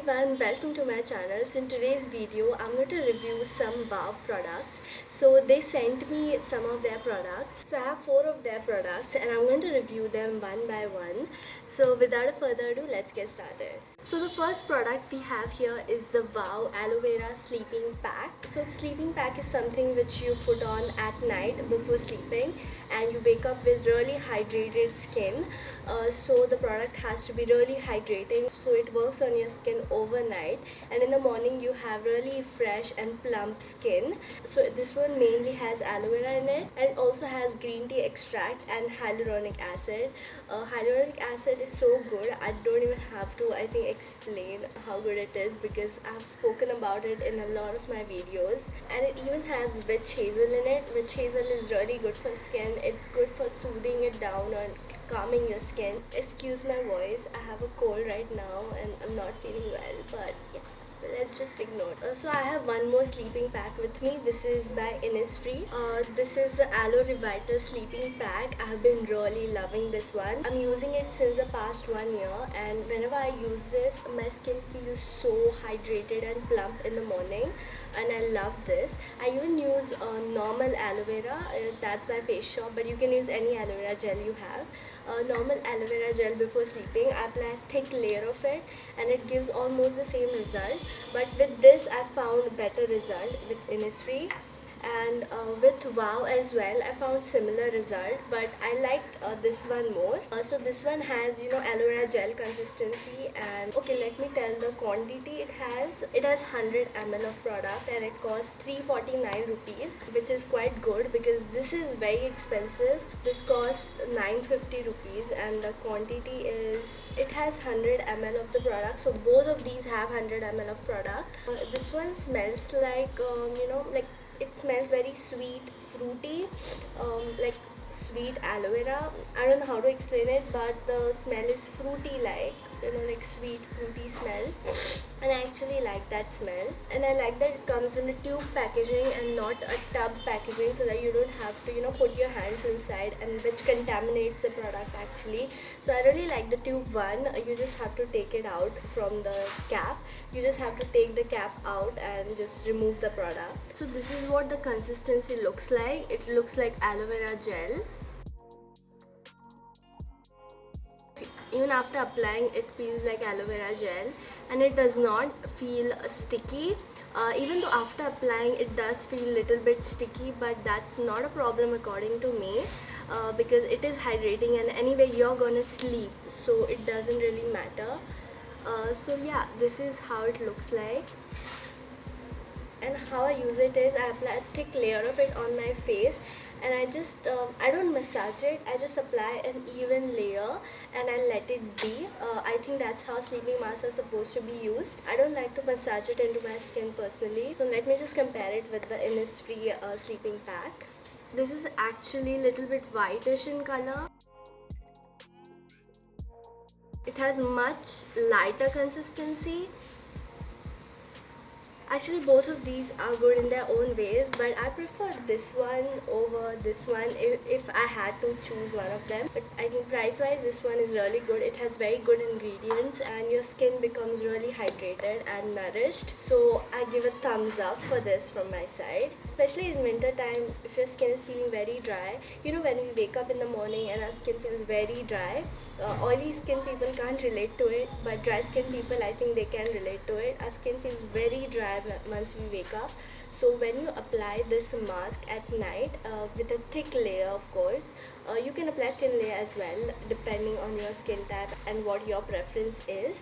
everyone, welcome to my channel. So in today's video I'm going to review some Wow products. So they sent me some of their products. So I have 4 of their products and I'm going to review them one by one. So without further ado, let's get started. So the first product we have here is the Wow Aloe Vera Sleeping Pack. So the sleeping pack is something which you put on at night before sleeping and you wake up with really hydrated skin. So the product has to be really hydrating, so it works on your skin overnight, and in the morning you have really fresh and plump skin. So this one mainly has aloe vera in it, and it also has green tea extract and hyaluronic acid. Hyaluronic acid is so good, I don't even have to explain how good it is because I've spoken about it in a lot of my videos. And it even has witch hazel in it. Witch hazel is really good for skin. It's good for soothing it down or calming your skin. Excuse my voice, I have a cold right now and I'm not feeling well, but yeah, let's just ignore it. So I have one more sleeping pack with me. This is by Innisfree. This is the Aloe Revital sleeping pack. I have been really loving this one. I'm using it since the past 1 year, and whenever I use this, my skin feels so hydrated and plump in the morning, and I love this. I even use normal aloe vera. That's by Face Shop, but you can use any aloe vera gel you have. Normal aloe vera gel before sleeping. I apply a thick layer of it and it gives almost the same result, but with this I found better result with Innisfree, and with Wow as well I found similar result, but I liked this one more. So this one has aloe vera gel consistency, and okay, let me tell the quantity it has. It has 100 ml of product and it costs 349 rupees, which is quite good because this is very expensive. This costs 950 rupees and the quantity is, it has 100 ml of the product, so both of these have 100 ml of product. This one smells like like it smells very sweet, fruity, like sweet aloe vera. I don't know how to explain it, but the smell is fruity, like like sweet fruity smell, and I actually like that smell. And I like that it comes in a tube packaging and not a tub packaging, so that you don't have to put your hands inside, and which contaminates the product actually. So I really like the tube one. You just have to take it out from the cap. You just have to take the cap out and just remove the product. So this is what the consistency looks like. It looks like aloe vera gel. Even after applying, it feels like aloe vera gel and it does not feel sticky. Even though after applying it does feel little bit sticky, but that's not a problem according to me, because it is hydrating and anyway you're gonna sleep, so it doesn't really matter. So yeah, this is how it looks like. And how I use it is I apply a thick layer of it on my face, and I don't massage it, I just apply an even layer and I let it be. I think that's how sleeping masks are supposed to be used. I don't like to massage it into my skin personally. So let me just compare it with the Innisfree sleeping pack. This is actually a little bit whitish in color. It has much lighter consistency. Actually, both of these are good in their own ways, but I prefer this one over this one if I had to choose one of them. But I think price wise this one is really good. It has very good ingredients and your skin becomes really hydrated and nourished. So I give a thumbs up for this from my side. Especially in winter time, if your skin is feeling very dry, when we wake up in the morning and our skin feels very dry, oily skin people can't relate to it, but dry skin people, I think they can relate to it. Our skin feels very dry once we wake up. So when you apply this mask at night, with a thick layer of course, you can apply thin layer as well depending on your skin type and what your preference is.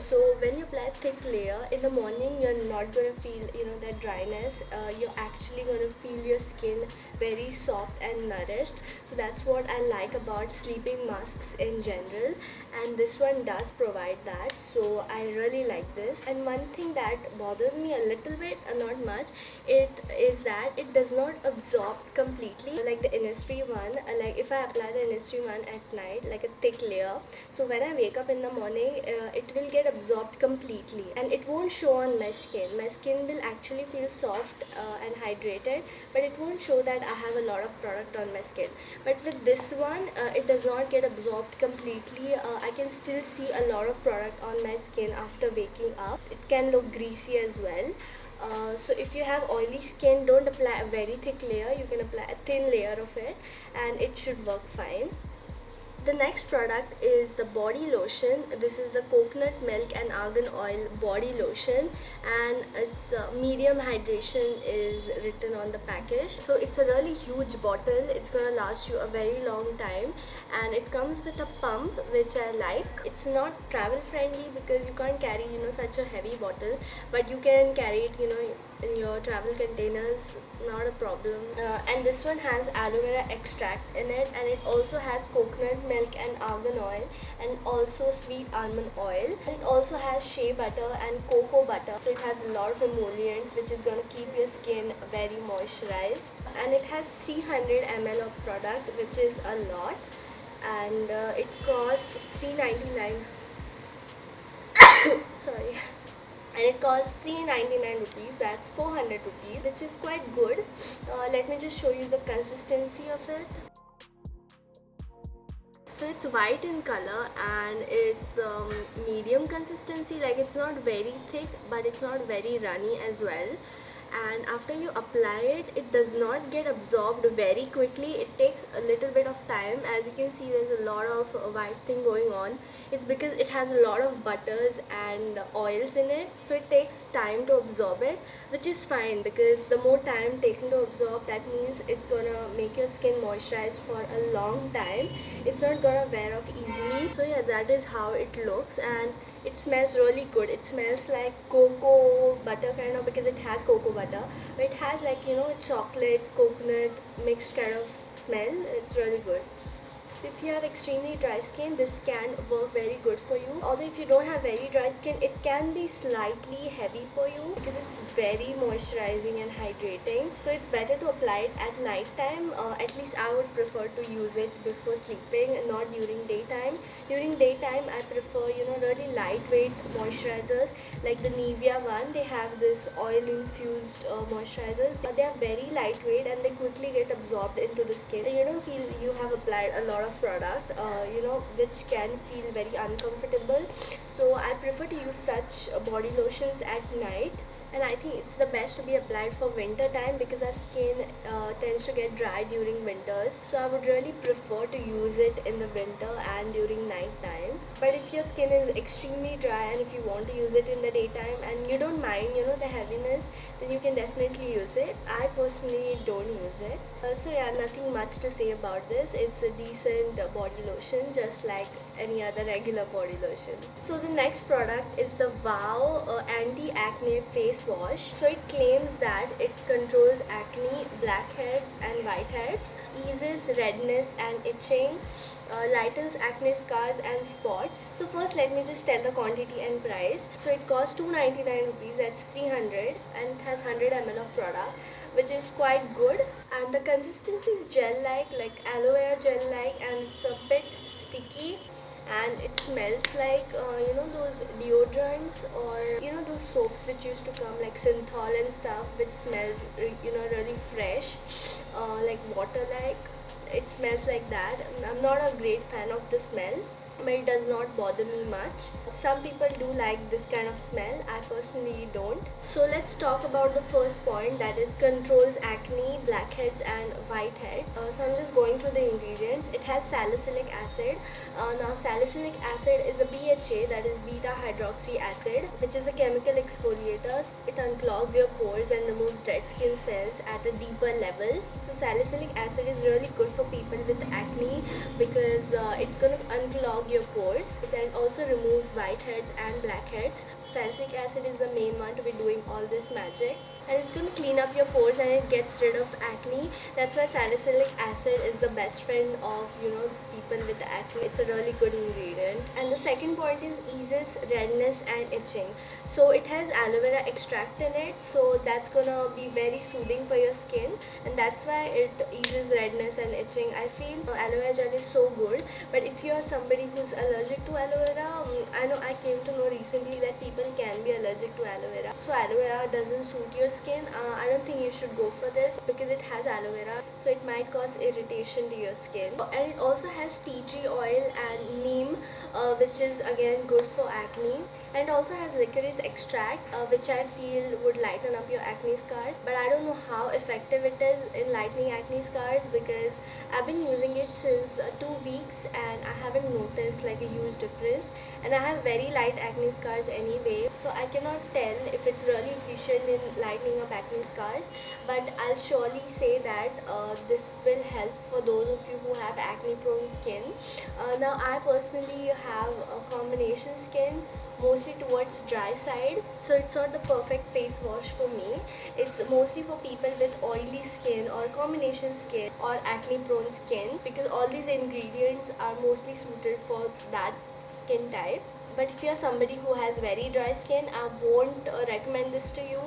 So when you apply thick layer in the morning, you're not going to feel that dryness. You're actually going to feel your skin very soft and nourished. So that's what I like about sleeping masks in general, and this one does provide that. So I really like this. And one thing that bothers me a little bit, not much, it is that it does not absorb completely like the Innisfree one. Like if I apply the Innisfree one at night, like a thick layer, so when I wake up in the morning, it will get absorbed completely and it won't show on my skin. My skin will actually feel soft and hydrated, but it won't show that I have a lot of product on my skin. But with this one, it does not get absorbed completely I can still see a lot of product on my skin after waking up. It can look greasy as well. So if you have oily skin, don't apply a very thick layer. You can apply a thin layer of it and it should work fine. The next product is the body lotion. This is the coconut milk and argan oil body lotion, and its medium hydration is written on the package. So it's a really huge bottle. It's gonna last you a very long time, and it comes with a pump, which I like. It's not travel friendly because you can't carry such a heavy bottle, but you can carry it in your travel containers, not a problem. And this one has aloe vera extract in it, and it also has coconut milk and argan oil, and also sweet almond oil, and it also has shea butter and cocoa butter. So it has a lot of emollients which is going to keep your skin very moisturized, and it has 300 ml of product, which is a lot, and it costs $3.99. Sorry. And it costs $3.99 rupees, that's 400 rupees, which is quite good. Let me just show you the consistency of it. So it's white in color, and it's medium consistency, like it's not very thick but it's not very runny as well. And after you apply it, it does not get absorbed very quickly. It takes a little bit of time. As you can see, there's a lot of white thing going on. It's because it has a lot of butters and oils in it, so it takes time to absorb it, which is fine because the more time taken to absorb, that means it's gonna make your skin moisturized for a long time. It's not gonna wear off easily. So yeah, that is how it looks, and it smells really good. It smells like cocoa butter kind of, because it has cocoa butter, but it has like chocolate coconut mixed kind of smell. It's really good. So if you have extremely dry skin, this can work very good for you. Although if you don't have very dry skin, it can be slightly heavy for you because it's very moisturizing and hydrating. So it's better to apply it at night time. At least I would prefer to use it before sleeping, not during daytime. During daytime, I prefer really lightweight moisturizers like the Nivea one. They have this oil infused moisturizers. They are very lightweight and they quickly get absorbed into the skin. You don't feel you have applied a lot of product which can feel very uncomfortable. So I prefer to use such body lotions at night, and I think it's the best to be applied for winter time because our skin tends to get dry during winters. So I would really prefer to use it in the winter and during night time. But if your skin is extremely dry and if you want to use it in the daytime and you don't mind the heaviness, then you can definitely use it. I personally don't use it. So yeah, nothing much to say about this. It's a decent body lotion, just like any other regular body lotion. So the next product is the Wow Anti-Acne Face Wash. So it claims that it controls acne, blackheads and whiteheads, eases redness and itching, lightens acne scars and spots. So first let me just tell the quantity and price. So it costs $2.99 rupees, that's 300, and it has 100 ml of product, which is quite good. And the consistency is gel-like aloe vera gel-like, and it's a bit sticky, and it smells like those deodorants or those soaps which used to come like synthol and stuff, which smell really fresh, like water like. It smells like that. I'm not a great fan of the smell, but it does not bother me much. Some people do like this kind of smell. I personally don't. So let's talk about the first point, that is controls acne, blackheads and whiteheads. So I'm just going through the ingredients. It has salicylic acid. Now salicylic acid is a BHA, that is beta hydroxy acid, which is a chemical exfoliator. It unclogs your pores and removes dead skin cells at a deeper level. So salicylic acid is really good for people with acne because it's going to unclog your pores, and also removes whiteheads and blackheads. Salicylic acid is the main one to be doing all this magic, and it's going to clean up your pores and it gets rid of acne. That's why salicylic acid is the best friend of people with acne. It's a really good ingredient. And the second point is eases redness and itching. So it has aloe vera extract in it, so that's gonna be very soothing for your skin, and that's why it eases redness and itching. I feel aloe vera gel is so good, but if you are somebody who's allergic to aloe vera, I know I came to know recently that people can be allergic allergic to aloe vera. So aloe vera doesn't suit your skin. I don't think you should go for this because it has aloe vera, so it might cause irritation to your skin. And it also has tea tree oil and neem, which is again good for acne. And it also has licorice extract, which I feel would lighten up your acne scars. But I don't know how effective it is in lightening acne scars because I've been using it since 2 weeks and I haven't noticed like a huge difference. And I have very light acne scars anyway, so I cannot tell if it's really efficient in lightening up acne scars. But I'll surely say that this will help for those of you who have acne prone skin. Now I personally have a combination skin, mostly towards dry side, so it's not the perfect face wash for me. It's mostly for people with oily skin or combination skin or acne prone skin because all these ingredients are mostly suited for that skin type. But if you're somebody who has very dry skin, I won't recommend this to you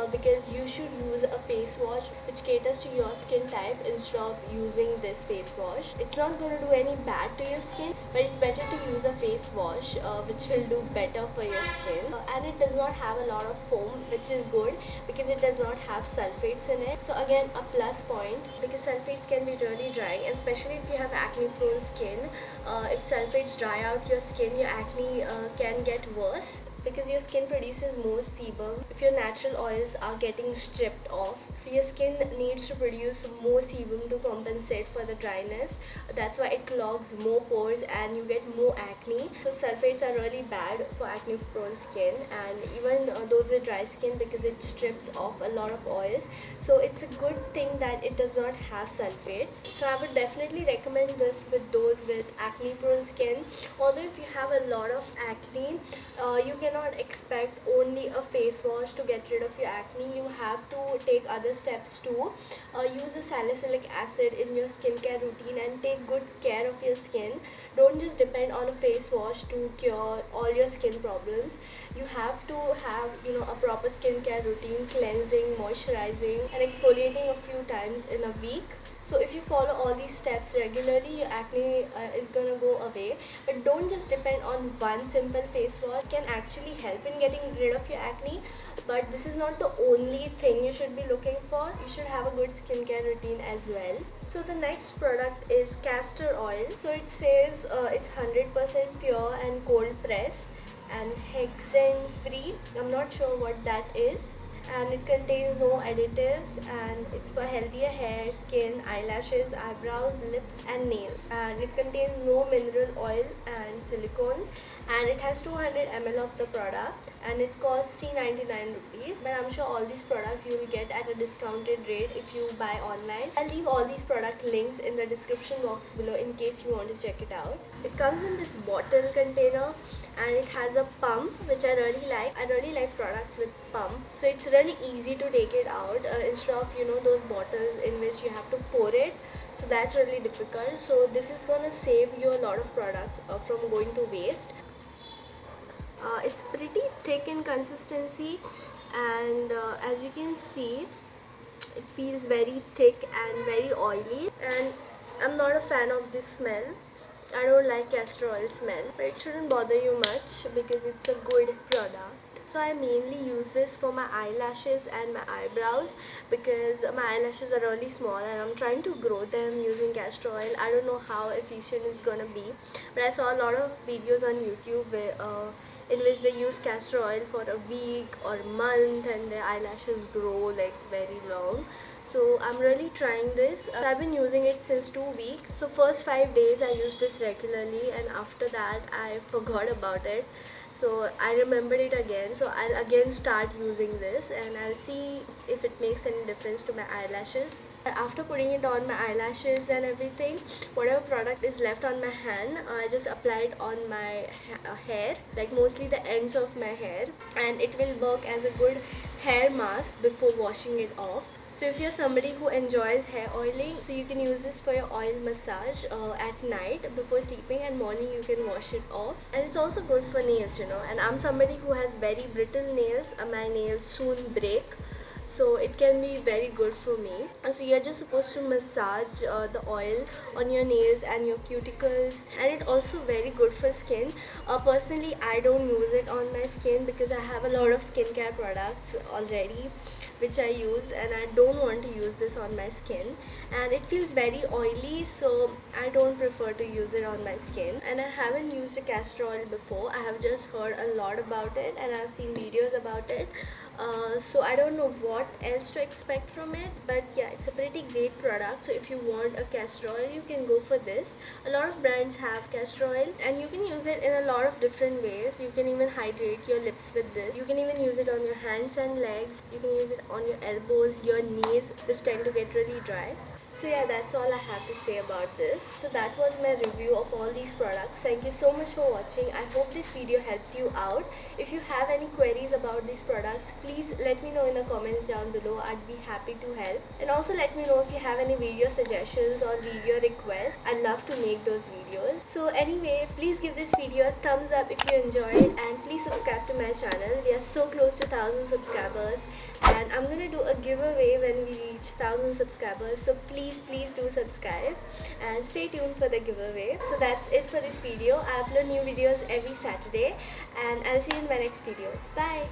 because you should use a face wash which caters to your skin type instead of using this face wash. It's not going to do any bad to your skin, but it's better to use a face wash which will do better for your skin. And it does not have a lot of foam, which is good because it does not have sulfates in it. So again, a plus point because sulfates can be really drying, especially if you have acne prone skin. If sulfates dry out your skin, your acne can get worse because your skin produces more sebum if your natural oils are getting stripped off. So your skin needs to produce more sebum to compensate for the dryness. That's why it clogs more pores and you get more acne. So sulfates are really bad for acne prone skin and even those with dry skin because it strips off a lot of oils. So it's a good thing that it does not have sulfates. So I would definitely recommend this with those with acne prone skin. Although if you have a lot of acne, you cannot expect only a face wash to get rid of your acne. You have to take other steps too. Use the salicylic acid in your skincare routine and take good care of your skin. Don't just depend on a face wash to cure all your skin problems. You have to have a proper skincare routine, cleansing, moisturizing and exfoliating a few times in a week. So if you follow all these steps regularly, your acne is gonna go away. But don't just depend on one simple face wash. It can actually help in getting rid of your acne, but this is not the only thing you should be looking for. You should have a good skincare routine as well. So the next product is castor oil. So it says it's 100% pure and cold pressed and hexane free. I'm not sure what that is. And it contains no additives and it's for healthier hair, skin, eyelashes, eyebrows, lips and nails. And it contains no mineral oil and silicones and it has 200 ml of the product and it costs $399 rupees. But I'm sure all these products you will get at a discounted rate if you buy online. I'll leave all these product links in the description box below in case you want to check it out. It comes in this bottle container and it has a pump which I really like. I really like products with pump. So it's really easy to take it out instead of those bottles in which you have to pour it. So that's really difficult. So this is gonna save you a lot of product from going to waste. It's pretty thick in consistency and as you can see it feels very thick and very oily, and I'm not a fan of this smell. I don't like castor oil smell, but it shouldn't bother you much because it's a good product. So I mainly use this for my eyelashes and my eyebrows because my eyelashes are really small and I'm trying to grow them using castor oil. I don't know how efficient it's gonna be, but I saw a lot of videos on YouTube where, in which they use castor oil for a week or a month and their eyelashes grow like very long. So I'm really trying this. I've been using it since 2 weeks. So first 5 days I used this regularly and after that I forgot about it. So I remembered it again. So I'll again start using this and I'll see if it makes any difference to my eyelashes. After putting it on my eyelashes and everything, whatever product is left on my hand, I just apply it on my hair, like mostly the ends of my hair, and it will work as a good hair mask before washing it off. So if you're somebody who enjoys hair oiling, so you can use this for your oil massage at night before sleeping, and morning you can wash it off. And it's also good for nails, and I'm somebody who has very brittle nails. My nails soon break. so it can be very good for me. So you're just supposed to massage the oil on your nails and your cuticles, and it also very good for skin. Personally, I don't use it on my skin because I have a lot of skincare products already which I use, and I don't want to use this on my skin, and it feels very oily, so I don't prefer to use it on my skin. And I haven't used a castor oil before. I have just heard a lot about it and I've seen videos about it. So I don't know what else to expect from it, but yeah, it's a pretty great product. So if you want a castor oil, you can go for this. A lot of brands have castor oil and you can use it in a lot of different ways. You can even hydrate your lips with this. You can even use it on your hands and legs. You can use it on your elbows, your knees, which tend to get really dry. So yeah, that's all I have to say about this. So that was my review of all these products. Thank you so much for watching. I hope this video helped you out. If you have any queries about these products, please let me know in the comments down below. I'd be happy to help. And also let me know if you have any video suggestions or video requests. I'd love to make those videos. So anyway, please give this video a thumbs up if you enjoyed it, and please subscribe to my channel. We are so close to 1,000 subscribers, and I'm gonna do a giveaway when we reach 1,000 subscribers. So please do subscribe and stay tuned for the giveaway. So that's it for this video. I upload new videos every Saturday, and I'll see you in my next video. Bye.